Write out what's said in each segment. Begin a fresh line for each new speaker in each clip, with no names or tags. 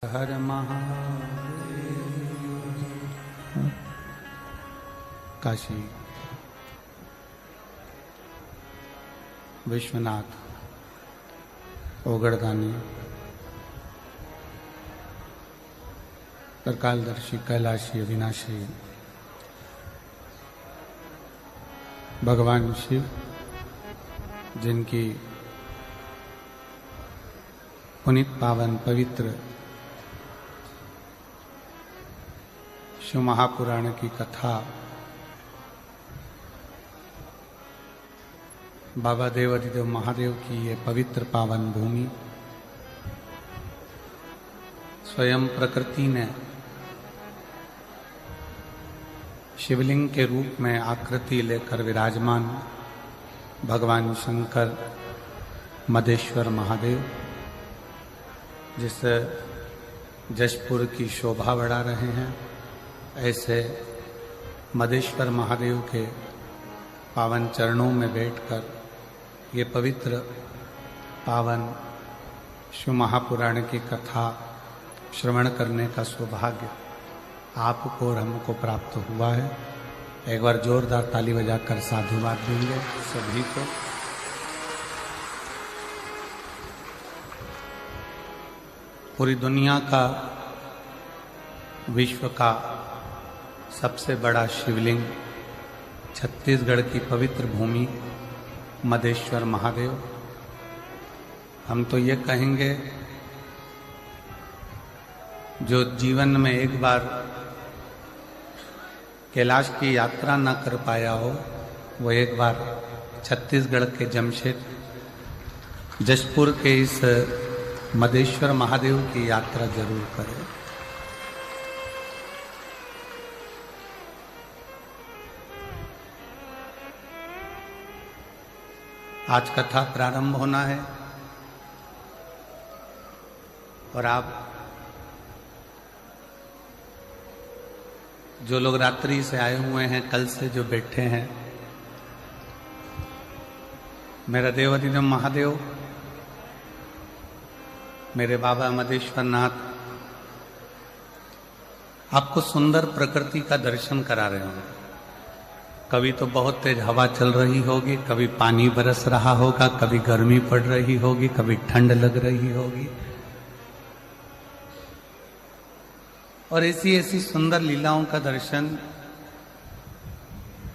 हर महादेव। काशी विश्वनाथ ओगड़दानी त्रिकालदर्शी कैलाशी अविनाशी भगवान शिव, जिनकी पुनीत पावन पवित्र शिव महापुराण की कथा बाबा देवाधिदेव महादेव की ये पवित्र पावन भूमि स्वयं प्रकृति ने शिवलिंग के रूप में आकृति लेकर विराजमान भगवान शंकर मदेश्वर महादेव जिस जशपुर की शोभा बढ़ा रहे हैं, ऐसे मदेश्वर महादेव के पावन चरणों में बैठकर ये पवित्र पावन शिव महापुराण की कथा श्रवण करने का सौभाग्य आपको और हमको प्राप्त हुआ है। एक बार जोरदार ताली बजाकर साधुवाद देंगे सभी को। पूरी दुनिया का, विश्व का सबसे बड़ा शिवलिंग छत्तीसगढ़ की पवित्र भूमि मदेश्वर महादेव। हम तो ये कहेंगे, जो जीवन में एक बार कैलाश की यात्रा न कर पाया हो, वो एक बार छत्तीसगढ़ के जमशेद जशपुर के इस मदेश्वर महादेव की यात्रा जरूर करें। आज कथा प्रारंभ होना है और आप जो लोग रात्रि से आए हुए हैं, कल से जो बैठे हैं, मेरा देवाधिदेव महादेव, मेरे बाबा मदेश्वर नाथ आपको सुंदर प्रकृति का दर्शन करा रहे होंगे। कभी तो बहुत तेज हवा चल रही होगी, कभी पानी बरस रहा होगा, कभी गर्मी पड़ रही होगी, कभी ठंड लग रही होगी, और ऐसी ऐसी सुंदर लीलाओं का दर्शन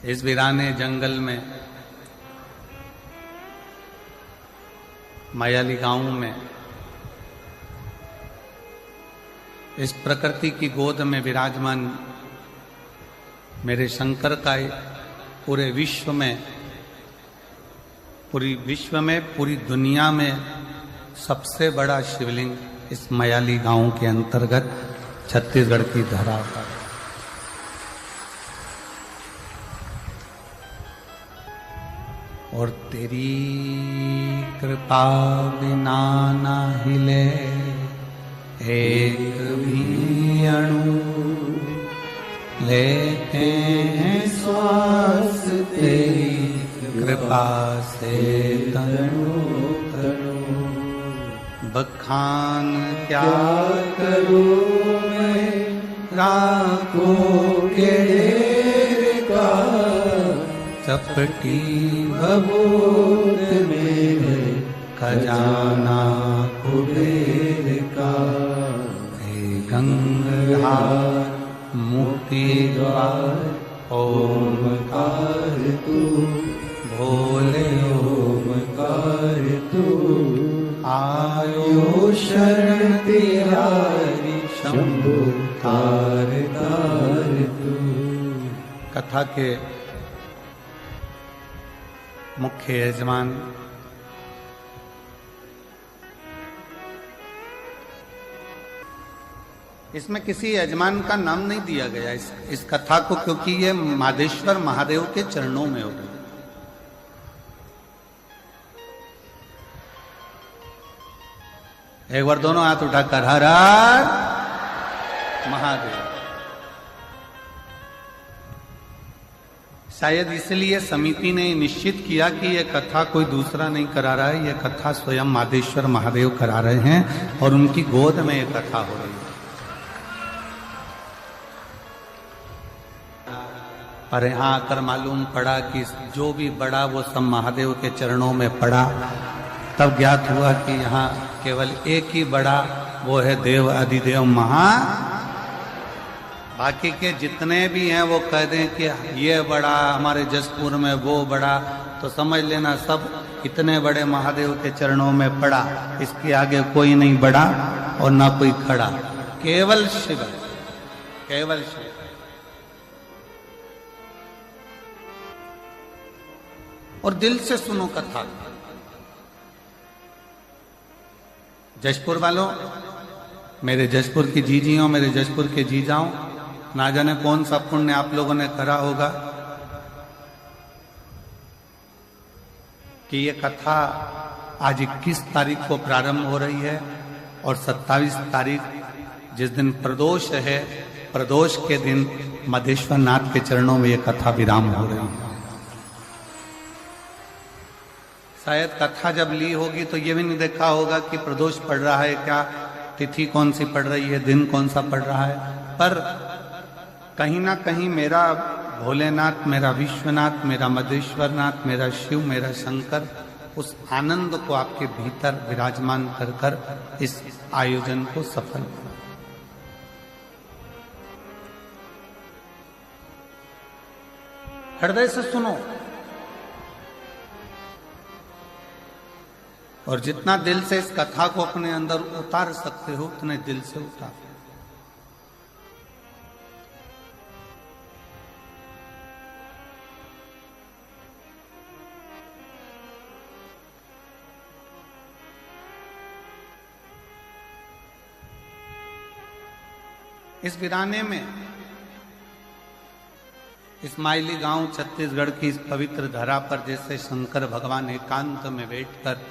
इस वीराने जंगल में मायाली गांव में इस प्रकृति की गोद में विराजमान मेरे शंकर का पूरे विश्व में, पूरी दुनिया में सबसे बड़ा शिवलिंग इस मयाली गांव के अंतर्गत छत्तीसगढ़ की धरा पर। और तेरी कृपा बिना ना हिले एक भी अणु, लेते हैं श्वास तेरी कृपा से तनु तनु। बखान क्या करूं मैं राखों के ढेर का, चपटी भभूत में खजाना कुबेर का। हे गंगाधर मुक्ति द्वार ओमकार तू, भोले ओमकार तू। आयो शरण तिहारी शंभु तार तार तू। कथा के मुख्य यजमान इसमें किसी यजमान का नाम नहीं दिया गया इस कथा को, क्योंकि ये मादेश्वर महादेव के चरणों में हो रही है। एक बार दोनों हाथ उठाकर हर हर महादेव। शायद इसलिए समिति ने निश्चित किया कि यह कथा कोई दूसरा नहीं करा रहा है, यह कथा स्वयं मादेश्वर महादेव करा रहे हैं और उनकी गोद में यह कथा हो रही है। पर यहाँ आकर मालूम पड़ा कि जो भी बड़ा वो सब महादेव के चरणों में पड़ा। तब ज्ञात हुआ कि यहाँ केवल एक ही बड़ा, वो है देव अधिदेव महा। बाकी के जितने भी हैं वो कह दें कि ये बड़ा, हमारे जसपुर में वो बड़ा, तो समझ लेना सब इतने बड़े महादेव के चरणों में पड़ा। इसके आगे कोई नहीं बड़ा और ना कोई खड़ा, केवल शिव, केवल शिव। और दिल से सुनो कथा। जशपुर वालों, मेरे जशपुर की जीजियों, मेरे जशपुर के जीजाओं, ना जाने कौन सा पुण्य आप लोगों ने करा होगा कि ये कथा आज 21 तारीख को प्रारंभ हो रही है और 27 तारीख जिस दिन प्रदोष है, प्रदोष के दिन मदेश्वर नाथ के चरणों में ये कथा विराम हो रही है। शायद कथा जब ली होगी तो ये भी नहीं देखा होगा कि प्रदोष पड़ रहा है क्या, तिथि कौन सी पड़ रही है, दिन कौन सा पड़ रहा है। पर कहीं ना कहीं मेरा भोलेनाथ, मेरा विश्वनाथ, मेरा मदेश्वरनाथ, मेरा शिव, मेरा शंकर उस आनंद को आपके भीतर विराजमान कर कर इस आयोजन को सफल करा। हृदय से सुनो और जितना दिल से इस कथा को अपने अंदर उतार सकते हो उतने दिल से उतारो। इस वीराने में, इस माइली गांव छत्तीसगढ़ की इस पवित्र धरा पर जैसे शंकर भगवान एकांत में बैठकर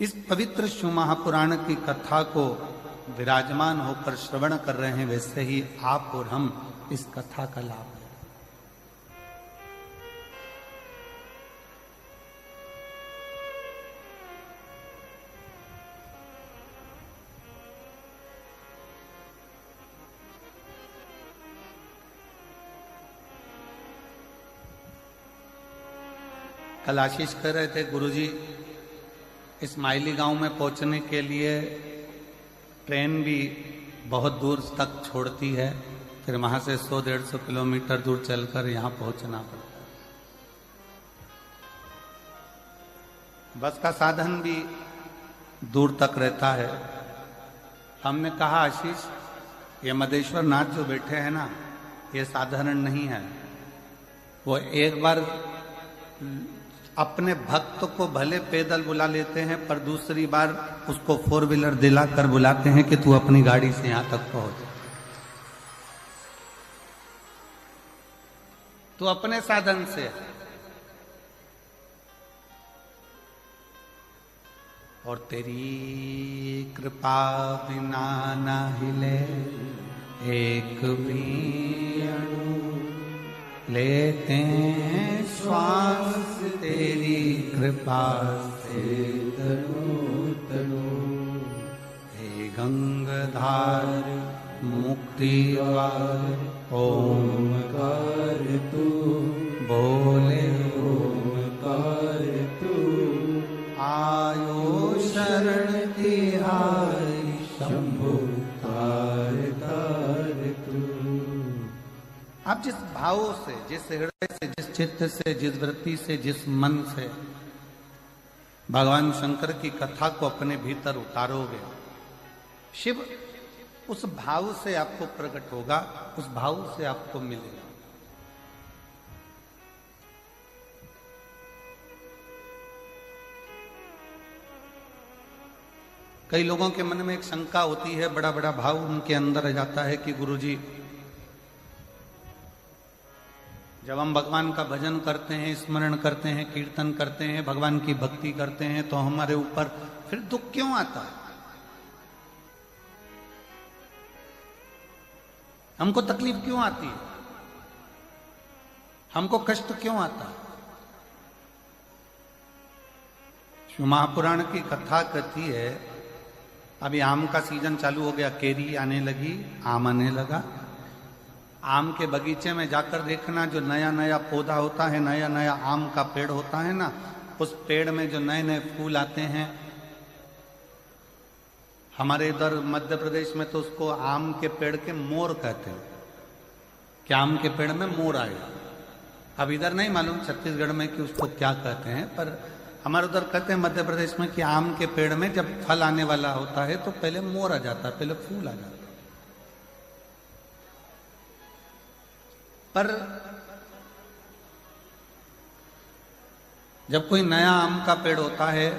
इस पवित्र शिव महापुराण की कथा को विराजमान होकर श्रवण कर रहे हैं, वैसे ही आप और हम इस कथा का लाभ लें। कल आशीष कर रहे थे गुरुजी, इस माइली गांव में पहुंचने के लिए ट्रेन भी बहुत दूर तक छोड़ती है, फिर वहां से 100-150 किलोमीटर दूर चलकर यहां पहुंचना पड़ता है। बस का साधन भी दूर तक रहता है। हमने कहा आशीष, ये मदेश्वर नाथ जो बैठे हैं ना, ये साधारण नहीं है। वो एक बार अपने भक्त को भले पैदल बुला लेते हैं, पर दूसरी बार उसको 4 व्हीलर दिलाकर बुलाते हैं कि तू अपनी गाड़ी से यहां तक पहुंच। तू अपने साधन से, और तेरी कृपा बिना ना हिले एक भी अणु, लेते हैं श्वास तेरी कृपा से तनु तनु। हे गंगाधार मुक्तिवार ओमकार तू, बोले ओमकार तू, आयो शरण तिहारी शंभु तार तार तू। आप जिस भाव से, जिस हृदय से, जिस चित्त से, जिस वृत्ति से, जिस मन से भगवान शंकर की कथा को अपने भीतर उतारोगे, शिव उस भाव से आपको प्रकट होगा, उस भाव से आपको मिलेगा। कई लोगों के मन में एक शंका होती है, बड़ा बड़ा भाव उनके अंदर आ जाता है कि गुरुजी, जब हम भगवान का भजन करते हैं, स्मरण करते हैं, कीर्तन करते हैं, भगवान की भक्ति करते हैं, तो हमारे ऊपर फिर दुख क्यों आता है? हमको तकलीफ क्यों आती है? हमको कष्ट क्यों आता है? शिव महापुराण की कथा कहती है, अभी आम का सीजन चालू हो गया, केरी आने लगी, आम आने लगा। आम के बगीचे में जाकर देखना, जो नया नया पौधा होता है, नया नया आम का पेड़ होता है ना, उस पेड़ में जो नए नए फूल आते हैं। हमारे इधर मध्य प्रदेश में तो उसको आम के पेड़ के मोर कहते हैं, कि आम के पेड़ में मोर आएगा। अब इधर नहीं मालूम छत्तीसगढ़ में कि उसको क्या कहते हैं, पर हमारे उधर कहते हैं मध्य प्रदेश में कि आम के पेड़ में जब फल आने वाला होता है तो पहले मोर आ जाता है, पहले फूल आ जाता है। पर जब कोई नया आम का पेड़ होता है,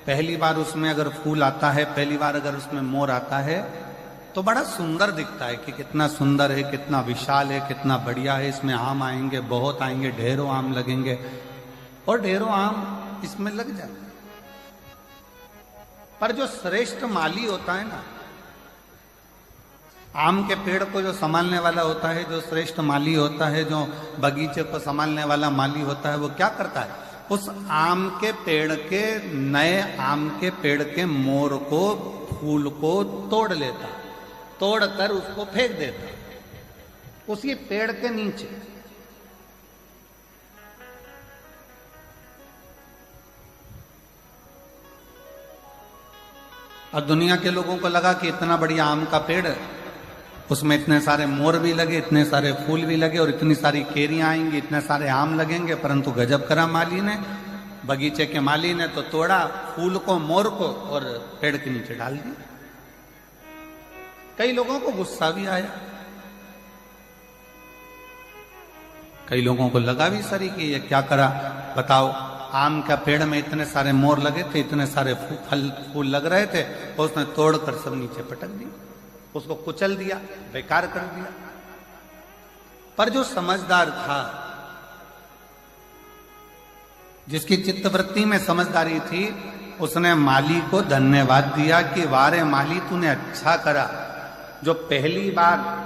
पहली बार उसमें अगर फूल आता है, पहली बार अगर उसमें मोर आता है, तो बड़ा सुंदर दिखता है कि कितना सुंदर है, कितना विशाल है, कितना बढ़िया है। इसमें आम आएंगे, बहुत आएंगे, ढेरों आम लगेंगे और ढेरों आम इसमें लग जाएंगे। पर जो श्रेष्ठ माली होता है ना, आम के पेड़ को जो संभालने वाला होता है, जो श्रेष्ठ माली होता है, जो बगीचे को संभालने वाला माली होता है, वो क्या करता है? उस आम के पेड़ के, नए आम के पेड़ के मोर को, फूल को तोड़ लेता, तोड़कर उसको फेंक देता उसी पेड़ के नीचे। और दुनिया के लोगों को लगा कि इतना बढ़िया आम का पेड़, उसमें इतने सारे मोर भी लगे, इतने सारे फूल भी लगे और इतनी सारी केरियां आएंगी, इतने सारे आम लगेंगे। परंतु गजब करा माली ने, बगीचे के माली ने तो तोड़ा फूल को, मोर को, और पेड़ के नीचे डाल दिया। कई लोगों को गुस्सा भी आया, कई लोगों को लगा भी सरी कि ये क्या करा, बताओ। आम का पेड़ में इतने सारे मोर लगे थे, इतने सारे फूल लग रहे थे, और उसने तोड़कर सब नीचे पटक दिया, उसको कुचल दिया, बेकार कर दिया। पर जो समझदार था, जिसकी चित्तवृत्ति में समझदारी थी, उसने माली को धन्यवाद दिया कि वारे माली, तूने अच्छा करा, जो पहली बार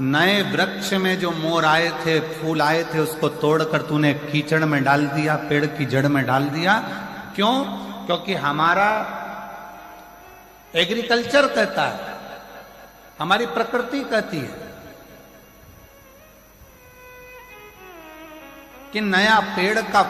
नए वृक्ष में जो मोर आए थे, फूल आए थे, उसको तोड़कर तूने कीचड़ में डाल दिया, पेड़ की जड़ में डाल दिया। क्यों? क्योंकि हमारा एग्रीकल्चर कहता है, हमारी प्रकृति कहती है कि नया पेड़ का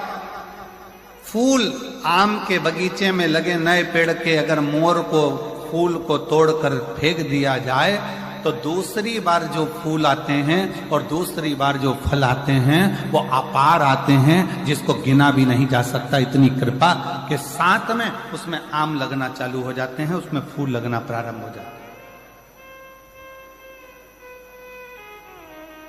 फूल, आम के बगीचे में लगे नए पेड़ के अगर मोर को, फूल को तोड़कर फेंक दिया जाए, तो दूसरी बार जो फूल आते हैं और दूसरी बार जो फल आते हैं वो अपार आते हैं, जिसको गिना भी नहीं जा सकता। इतनी कृपा के साथ में उसमें आम लगना चालू हो जाते हैं, उसमें फूल लगना प्रारंभ हो जाते हैं।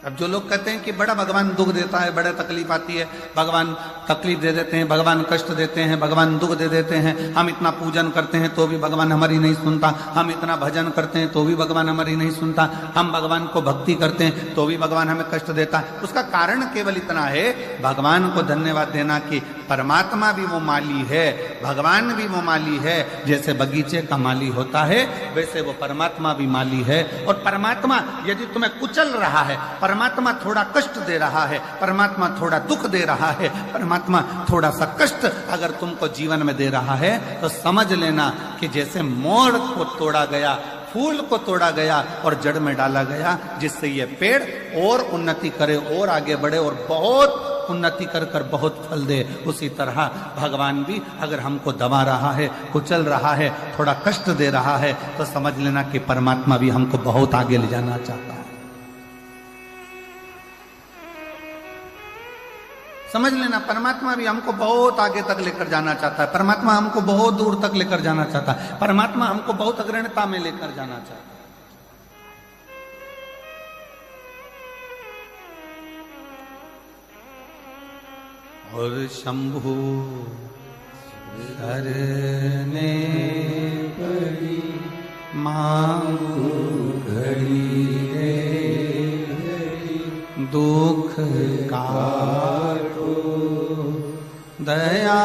अब जो लोग कहते हैं कि बड़ा भगवान दुख देता है, बड़ा तकलीफ आती है, भगवान तकलीफ दे देते हैं, भगवान कष्ट देते हैं, भगवान दुख दे देते हैं, हम इतना पूजन करते हैं तो भी भगवान हमारी नहीं सुनता, हम इतना भजन करते हैं तो भी भगवान हमारी नहीं सुनता, हम भगवान को भक्ति करते हैं तो भी भगवान हमें कष्ट देता है। उसका कारण केवल इतना है, भगवान को धन्यवाद देना कि परमात्मा भी वो माली है, भगवान भी वो माली है। जैसे बगीचे का माली होता है, वैसे वो परमात्मा भी माली है। और परमात्मा यदि तुम्हें कुचल रहा है, परमात्मा थोड़ा कष्ट दे रहा है, परमात्मा थोड़ा दुख दे रहा है, परमात्मा थोड़ा सा कष्ट अगर तुमको जीवन में दे रहा है, तो समझ लेना कि जैसे मोर को तोड़ा गया, फूल को तोड़ा गया और जड़ में डाला गया, जिससे ये पेड़ और उन्नति करे, और आगे बढ़े और बहुत उन्नति कर कर बहुत फल दे, उसी तरह भगवान भी अगर हमको दबा रहा है, कुचल रहा है, थोड़ा कष्ट दे रहा है, तो समझ लेना कि परमात्मा भी हमको बहुत आगे ले जाना चाहता है। समझ लेना, परमात्मा भी हमको बहुत आगे तक लेकर जाना चाहता है, परमात्मा हमको बहुत दूर तक लेकर जाना चाहता है, परमात्मा हमको बहुत अग्रणता में लेकर जाना चाहता है। और शंभु शरणे पड़ी मांगू घड़ी रे, दुख काटो दया